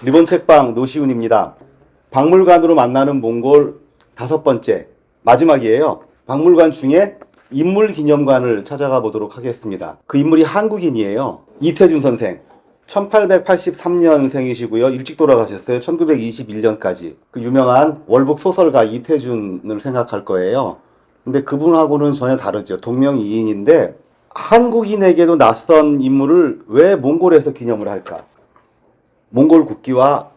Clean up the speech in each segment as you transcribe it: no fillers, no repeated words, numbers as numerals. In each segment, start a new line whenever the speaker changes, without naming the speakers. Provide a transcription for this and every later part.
리본 책방 노시훈입니다. 박물관으로 만나는 몽골 5번째 마지막이에요. 박물관 중에 인물기념관을 찾아가 보도록 하겠습니다. 그 인물이 한국인이에요. 이태준 선생. 1883년생이시고요. 일찍 돌아가셨어요. 1921년까지. 그 유명한 월북 소설가 이태준을 생각할 거예요. 근데 그분하고는 전혀 다르죠. 동명이인인데 한국인에게도 낯선 인물을 왜 몽골에서 기념을 할까? 몽골 국기와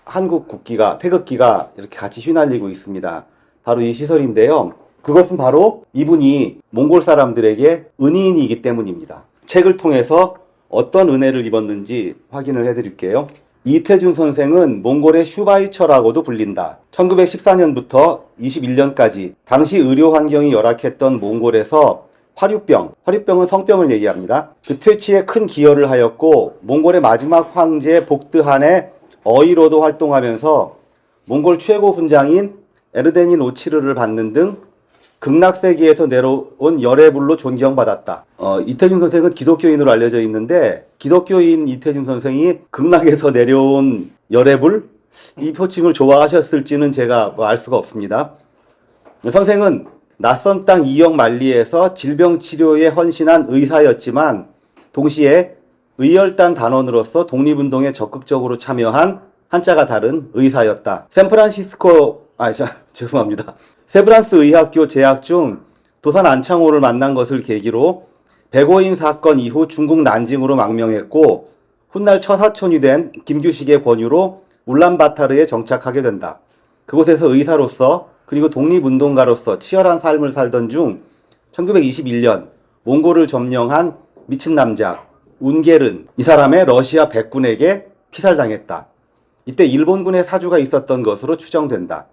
한국 국기가, 태극기가 이렇게 같이 휘날리고 있습니다. 바로 이 시설인데요. 그것은 바로 이분이 몽골 사람들에게 은인이기 때문입니다. 책을 통해서 어떤 은혜를 입었는지 확인을 해드릴게요. 이태준 선생은 몽골의 슈바이처라고도 불린다. 1914년부터 21년까지 당시 의료 환경이 열악했던 몽골에서 화류병은 성병을 얘기합니다. 그 퇴치에 큰 기여를 하였고 몽골의 마지막 황제 복드한의 어이로도 활동하면서 몽골 최고 훈장인 에르데닌 오치르를 받는 등 극락세계에서 내려온 열애불로 존경받았다. 이태준 선생은 기독교인으로 알려져 있는데 기독교인 이태준 선생이 극락에서 내려온 열애불? 이 표칭을 좋아하셨을지는 제가 알 수가 없습니다. 선생은 낯선 땅 이역 만리에서 질병 치료에 헌신한 의사였지만 동시에 의열단 단원으로서 독립운동에 적극적으로 참여한 한자가 다른 의사였다. 세브란스 의학교 재학 중 도산 안창호를 만난 것을 계기로 백오인 사건 이후 중국 난징으로 망명했고 훗날 처사촌이 된 김규식의 권유로 울란바타르에 정착하게 된다. 그곳에서 의사로서 그리고 독립운동가로서 치열한 삶을 살던 중 1921년 몽골을 점령한 미친 남자 운게른, 이 사람의 러시아 백군에게 피살당했다. 이때 일본군의 사주가 있었던 것으로 추정된다.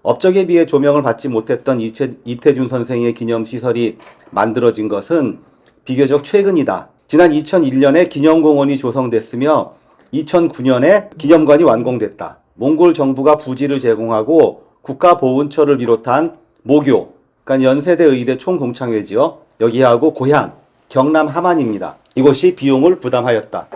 업적에 비해 조명을 받지 못했던 이태준 선생의 기념시설이 만들어진 것은 비교적 최근이다. 지난 2001년에 기념공원이 조성됐으며 2009년에 기념관이 완공됐다. 몽골 정부가 부지를 제공하고 국가보훈처를 비롯한 모교, 그러니까 연세대 의대 총공창회지요. 여기하고 고향, 경남 함안입니다. 이곳이 비용을 부담하였다.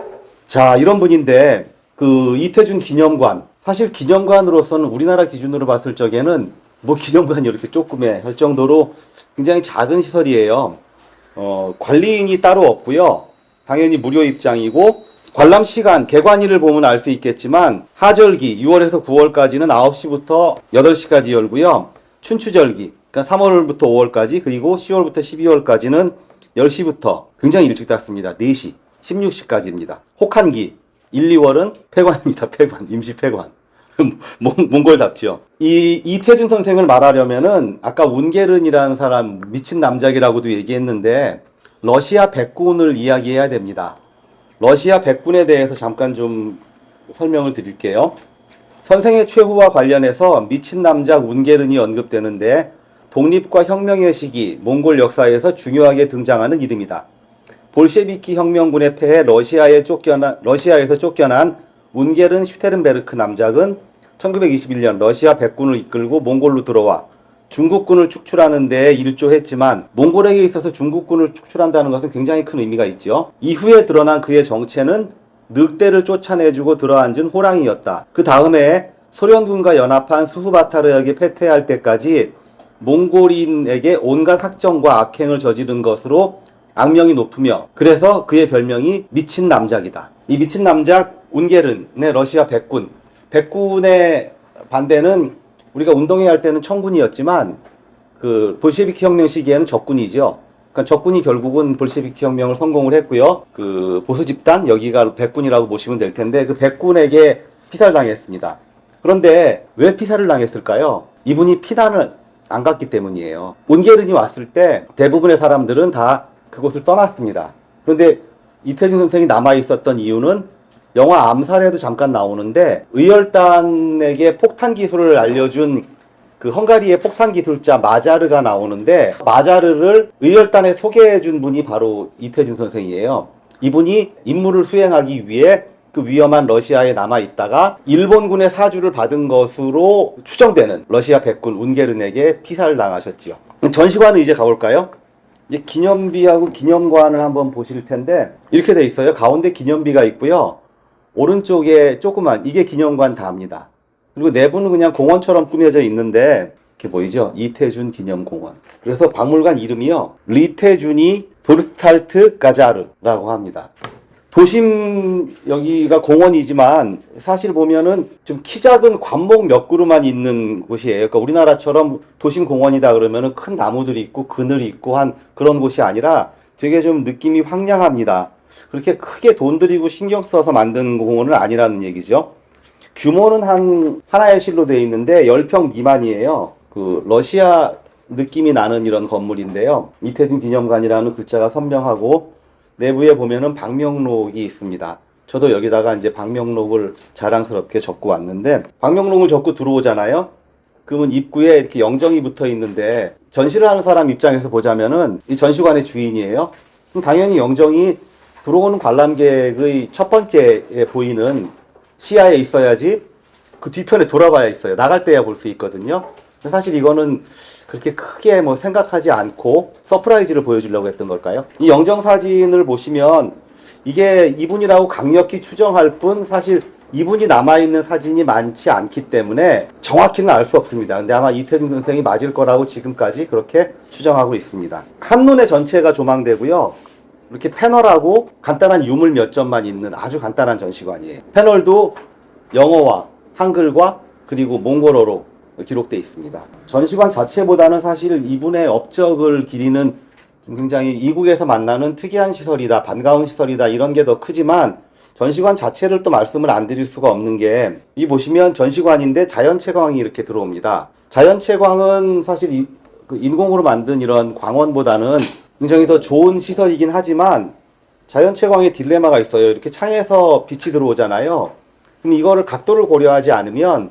자, 이런 분인데 그 이태준 기념관, 사실 기념관으로서는 우리나라 기준으로 봤을 적에는 뭐 기념관이 이렇게 조그매 할 정도로 굉장히 작은 시설이에요. 관리인이 따로 없고요. 당연히 무료 입장이고 관람 시간, 개관일을 보면 알 수 있겠지만 하절기 6월에서 9월까지는 9시부터 8시까지 열고요. 춘추절기, 그러니까 3월부터 5월까지 그리고 10월부터 12월까지는 10시부터 굉장히 일찍 닫습니다. 4시, 16시까지입니다. 혹한기 1, 2월은 폐관입니다. 폐관, 임시 폐관. 몽골답죠. 이 이태준 선생을 말하려면은 아까 운게른이라는 사람 미친 남작이라고도 얘기했는데 러시아 백군을 이야기해야 됩니다. 러시아 백군에 대해서 잠깐 좀 설명을 드릴게요. 선생의 최후와 관련해서 미친 남작 운게른이 언급되는데 독립과 혁명의 시기 몽골 역사에서 중요하게 등장하는 이름이다. 볼셰비키 혁명군에 패해 러시아에서 쫓겨난 운게른 슈테른베르크 남작은 1921년 러시아 백군을 이끌고 몽골로 들어와 중국군을 축출하는 데에 일조했지만 몽골에게 있어서 중국군을 축출한다는 것은 굉장히 큰 의미가 있죠. 이후에 드러난 그의 정체는 늑대를 쫓아내주고 들어앉은 호랑이였다. 그 다음에 소련군과 연합한 수후바타르에게 패퇴할 때까지 몽골인에게 온갖 학정과 악행을 저지른 것으로 악명이 높으며 그래서 그의 별명이 미친 남작이다. 이 미친 남작 운게른의 러시아 백군의 반대는 우리가 운동회 할 때는 청군이었지만 그 볼셰비키 혁명 시기에는 적군이죠. 그러니까 적군이 결국은 볼셰비키 혁명을 성공을 했고요. 그 보수 집단 여기가 백군이라고 보시면 될 텐데 그 백군에게 피살당했습니다. 그런데 왜 피살을 당했을까요? 이분이 피난을 안 갔기 때문이에요. 운게른이 왔을 때 대부분의 사람들은 다 그곳을 떠났습니다. 그런데 이태준 선생이 남아 있었던 이유는 영화 암살에도 잠깐 나오는데 의열단에게 폭탄 기술을 알려준 그 헝가리의 폭탄 기술자 마자르가 나오는데 마자르를 의열단에 소개해준 분이 바로 이태준 선생이에요. 이분이 임무를 수행하기 위해 그 위험한 러시아에 남아 있다가 일본군의 사주를 받은 것으로 추정되는 러시아 백군 운게른에게 피살을 당하셨지요. 전시관은 이제 가볼까요? 이제 기념비하고 기념관을 한번 보실 텐데 이렇게 돼 있어요. 가운데 기념비가 있고요. 오른쪽에 조그만 이게 기념관 다입니다. 그리고 내부는 그냥 공원처럼 꾸며져 있는데 이렇게 보이죠? 이태준 기념공원. 그래서 박물관 이름이요. 리태준이 도르스탈트 가자르라고 합니다. 도심 여기가 공원이지만 사실 보면은 좀 키 작은 관목 몇 그루만 있는 곳이에요. 그러니까 우리나라처럼 도심 공원이다 그러면은 큰 나무들이 있고 그늘이 있고 한 그런 곳이 아니라 되게 좀 느낌이 황량합니다. 그렇게 크게 돈 들이고 신경 써서 만든 공원은 아니라는 얘기죠. 규모는 하나의 실로 되어 있는데 10평 미만이에요. 그 러시아 느낌이 나는 이런 건물인데요. 이태준 기념관이라는 글자가 선명하고 내부에 보면은 방명록이 있습니다. 저도 여기다가 이제 방명록을 자랑스럽게 적고 왔는데 방명록을 적고 들어오잖아요. 그러면 입구에 이렇게 영정이 붙어 있는데 전시를 하는 사람 입장에서 보자면은 이 전시관의 주인이에요. 그럼 당연히 영정이 들어오는 관람객의 첫 번째에 보이는 시야에 있어야지 그 뒤편에 돌아봐야 있어요. 나갈 때야 볼 수 있거든요. 사실 이거는 그렇게 크게 뭐 생각하지 않고 서프라이즈를 보여주려고 했던 걸까요? 이 영정 사진을 보시면 이게 이분이라고 강력히 추정할 뿐 사실 이분이 남아있는 사진이 많지 않기 때문에 정확히는 알 수 없습니다. 근데 아마 이태준 선생이 맞을 거라고 지금까지 그렇게 추정하고 있습니다. 한눈에 전체가 조망되고요. 이렇게 패널하고 간단한 유물 몇 점만 있는 아주 간단한 전시관이에요. 패널도 영어와 한글과 그리고 몽골어로 기록되어 있습니다. 전시관 자체보다는 사실 이분의 업적을 기리는 굉장히 이국에서 만나는 특이한 시설이다, 반가운 시설이다 이런 게 더 크지만 전시관 자체를 또 말씀을 안 드릴 수가 없는 게 이 보시면 전시관인데 자연채광이 이렇게 들어옵니다. 자연채광은 사실 인공으로 만든 이런 광원보다는 굉장히 더 좋은 시설이긴 하지만 자연채광의 딜레마가 있어요. 이렇게 창에서 빛이 들어오잖아요. 그럼 이거를 각도를 고려하지 않으면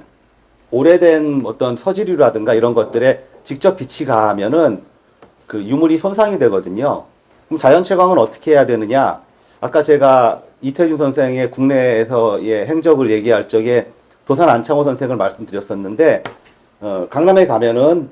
오래된 어떤 서지류라든가 이런 것들에 직접 빛이 가하면은 그 유물이 손상이 되거든요. 그럼 자연채광은 어떻게 해야 되느냐? 아까 제가 이태준 선생의 국내에서의 행적을 얘기할 적에 도산 안창호 선생을 말씀드렸었는데 강남에 가면은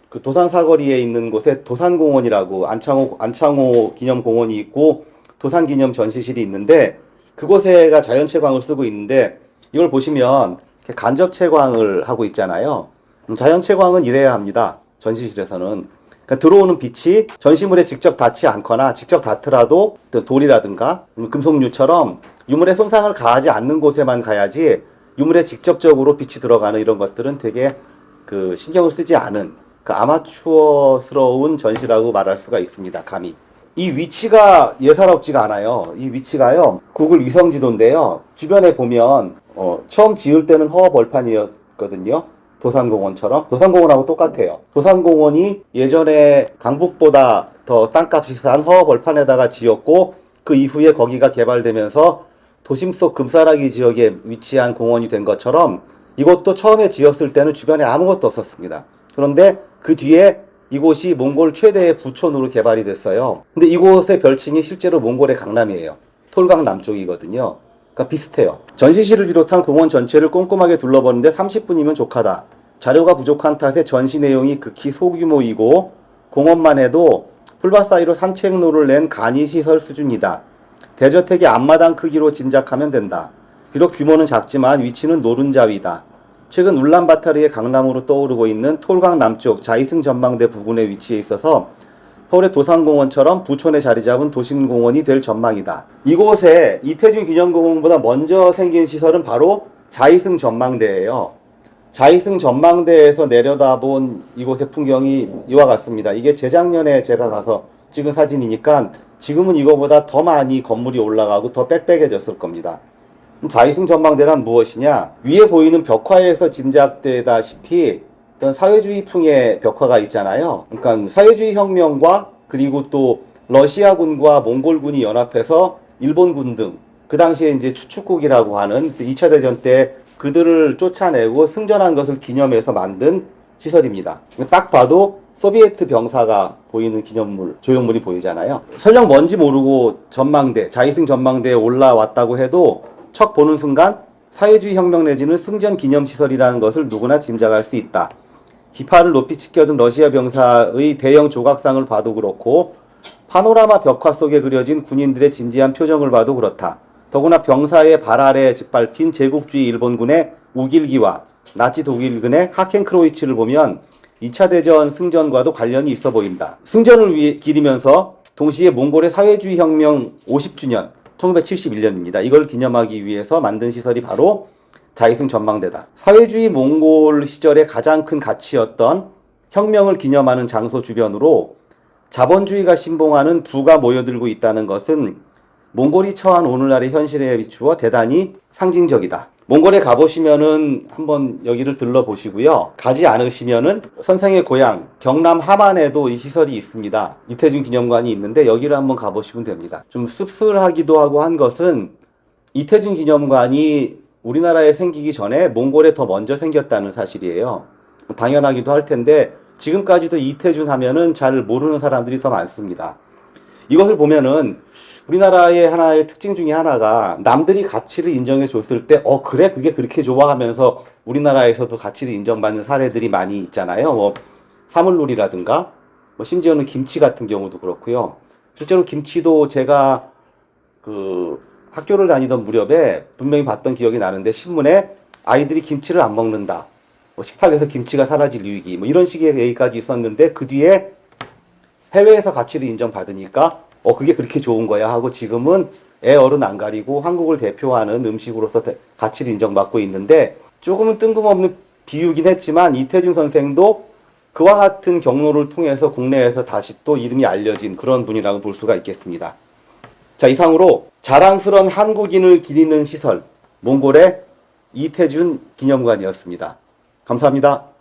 그 도산 사거리에 있는 곳에 도산공원이라고 안창호 기념공원이 있고 도산기념 전시실이 있는데 그곳에가 자연채광을 쓰고 있는데 이걸 보시면 간접채광을 하고 있잖아요. 자연채광은 이래야 합니다. 전시실에서는. 그러니까 들어오는 빛이 전시물에 직접 닿지 않거나 직접 닿더라도 돌이라든가 금속류처럼 유물에 손상을 가하지 않는 곳에만 가야지 유물에 직접적으로 빛이 들어가는 이런 것들은 되게 그 신경을 쓰지 않은 그 아마추어스러운 전시라고 말할 수가 있습니다. 감히. 이 위치가 예사롭지가 않아요. 이 위치가요. 구글 위성지도인데요. 주변에 보면 처음 지을 때는 허허벌판이었거든요. 도산공원처럼. 도산공원하고 똑같아요. 도산공원이 예전에 강북보다 더 땅값이 싼 허허벌판에다가 지었고 그 이후에 거기가 개발되면서 도심 속 금싸라기 지역에 위치한 공원이 된 것처럼 이것도 처음에 지었을 때는 주변에 아무것도 없었습니다. 그런데 그 뒤에 이곳이 몽골 최대의 부촌으로 개발이 됐어요. 근데 이곳의 별칭이 실제로 몽골의 강남이에요. 톨강 남쪽이거든요. 그러니까 비슷해요. 전시실을 비롯한 공원 전체를 꼼꼼하게 둘러보는데 30분이면 족하다. 자료가 부족한 탓에 전시 내용이 극히 소규모이고 공원만 해도 풀밭 사이로 산책로를 낸 간이시설 수준이다. 대저택의 앞마당 크기로 짐작하면 된다. 비록 규모는 작지만 위치는 노른자위다. 최근 울란바타르의 강남으로 떠오르고 있는 톨강 남쪽 자이승 전망대 부근에 위치해 있어서 서울의 도산공원처럼 부촌에 자리 잡은 도심공원이 될 전망이다. 이곳에 이태준 기념공원보다 먼저 생긴 시설은 바로 자이승 전망대예요. 자이승 전망대에서 내려다본 이곳의 풍경이 이와 같습니다. 이게 재작년에 제가 가서 찍은 사진이니까 지금은 이거보다 더 많이 건물이 올라가고 더 빽빽해졌을 겁니다. 자이승 전망대란 무엇이냐? 위에 보이는 벽화에서 짐작되다시피 어떤 사회주의풍의 벽화가 있잖아요. 그러니까 사회주의 혁명과 그리고 또 러시아군과 몽골군이 연합해서 일본군 등 그 당시에 이제 추축국이라고 하는 2차 대전 때 그들을 쫓아내고 승전한 것을 기념해서 만든 시설입니다. 딱 봐도 소비에트 병사가 보이는 기념물, 조형물이 보이잖아요. 설령 뭔지 모르고 전망대, 자이승 전망대에 올라왔다고 해도 척 보는 순간 사회주의 혁명 내지는 승전 기념시설이라는 것을 누구나 짐작할 수 있다. 기파를 높이 치켜든 러시아 병사의 대형 조각상을 봐도 그렇고 파노라마 벽화 속에 그려진 군인들의 진지한 표정을 봐도 그렇다. 더구나 병사의 발 아래 짓밟힌 제국주의 일본군의 우길기와 나치 독일군의 하켄크로이츠를 보면 2차 대전 승전과도 관련이 있어 보인다. 승전을 기리면서 동시에 몽골의 사회주의 혁명 50주년 1971년입니다. 이걸 기념하기 위해서 만든 시설이 바로 자이승 전망대다. 사회주의 몽골 시절의 가장 큰 가치였던 혁명을 기념하는 장소 주변으로 자본주의가 신봉하는 부가 모여들고 있다는 것은 몽골이 처한 오늘날의 현실에 비추어 대단히 상징적이다. 몽골에 가보시면은 한번 여기를 들러보시고요. 가지 않으시면은 선생의 고향 경남 함안에도 이 시설이 있습니다. 이태준 기념관이 있는데 여기를 한번 가보시면 됩니다. 좀 씁쓸하기도 하고 한 것은 이태준 기념관이 우리나라에 생기기 전에 몽골에 더 먼저 생겼다는 사실이에요. 당연하기도 할 텐데 지금까지도 이태준 하면은 잘 모르는 사람들이 더 많습니다. 이것을 보면은 우리나라의 하나의 특징 중에 하나가 남들이 가치를 인정해 줬을 때 그래 그게 그렇게 좋아하면서 우리나라에서도 가치를 인정받는 사례들이 많이 있잖아요. 뭐 사물놀이라든가 뭐 심지어는 김치 같은 경우도 그렇고요. 실제로 김치도 제가 그 학교를 다니던 무렵에 분명히 봤던 기억이 나는데 신문에 아이들이 김치를 안 먹는다. 뭐 식탁에서 김치가 사라질 위기 뭐 이런 식의 얘기까지 있었는데 그 뒤에 해외에서 가치를 인정받으니까 그게 그렇게 좋은 거야 하고 지금은 애 어른 안 가리고 한국을 대표하는 음식으로서 가치를 인정받고 있는데 조금은 뜬금없는 비유긴 했지만 이태준 선생도 그와 같은 경로를 통해서 국내에서 다시 또 이름이 알려진 그런 분이라고 볼 수가 있겠습니다. 자, 이상으로 자랑스러운 한국인을 기리는 시설 몽골의 이태준 기념관이었습니다. 감사합니다.